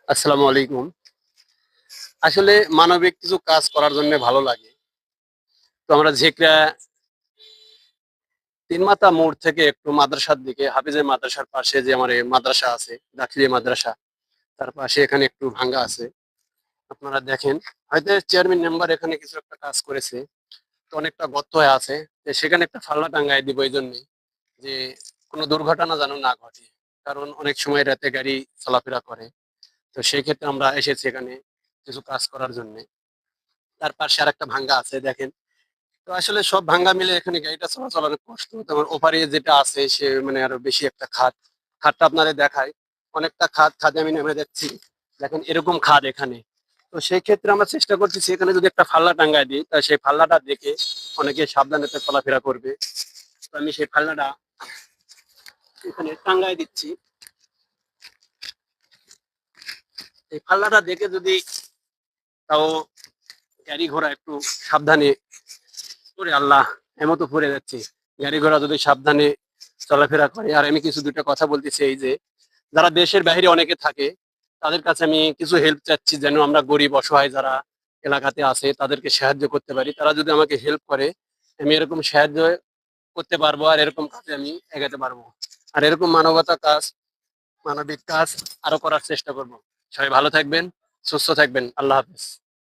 আসসালামু আলাইকুম। আসলে মানবিক কিছু কাজ করার জন্য ভালো লাগে। তো আমরা ঝিকরা ৩ মাথা মোড় থেকে একটু মাদ্রাসার দিকে হাফিজের মাদ্রাসার পাশে যে আমার এই মাদ্রাসা আছে, দাখিলি মাদ্রাসা, তার পাশে এখানে একটু ভাঙ্গা আছে। আপনারা দেখেন, হয়তো চেয়ারম্যান মেম্বার এখানে কিছু একটা কাজ করেছে। তো অনেকটা গর্ত হয়ে আছে। তো সেখানে একটা ফাল্লা টাঙ্গায় দিব এইজন্যে যে কোনো দুর্ঘটনা যেন না ঘটে। কারণ অনেক সময় রাতে গাড়ি চলাফেরা করে। তো সেই ক্ষেত্রে আমরা এসেছি এখানে কিছু কাজ করার জন্যে। তার পাশে আরেকটা ভাঙ্গা আছে দেখেন। তো আসলে সব ভাঙ্গা মিলে এখানে গাড়িটা চলাচল অনেক কষ্ট। তোমার ওপারে যেটা আছে সে মানে আরো বেশি একটা খাদ। খাদটা আপনাদের দেখায়। অনেকটা খাদে আমি নেমে যাচ্ছি। দেখেন এরকম খাদ এখানে। তো সেই ক্ষেত্রে আমরা চেষ্টা করতেছি এখানে যদি একটা ফাল্লা টাঙ্গায় দিই, তা সেই ফাল্লাটা দেখে অনেকে সাবধানতা চলাফেরা করবে। তো আমি সেই ফাল্লাটা এখানে টাঙ্গায় দিচ্ছি। এই ফাল্লাটা দেখে যদি তাও গাড়ি ঘোড়া একটু সাবধানে ওরে আল্লাহ! এমতো পড়ে যাচ্ছি। গাড়ি ঘোড়া যদি সাবধানে চলাফেরা করে। আর আমি কিছু ২ টা কথা বলতেছি এই যে, যারা দেশের বাহিরে অনেকে থাকে, তাদের কাছে আমি কিছু হেল্প চাচ্ছি যেন আমরা গরিব অসহায় যারা এলাকাতে আছে তাদেরকে সাহায্য করতে পারি। তারা যদি আমাকে হেল্প করে, আমি এরকম সাহায্য করতে পারবো আর এরকম কাজে আমি এগাতে পারবো। আর এরকম মানবিক কাজ আরো করার চেষ্টা করব। সবাই ভালো থাকবেন, সুস্থ থাকবেন। আল্লাহ হাফেজ।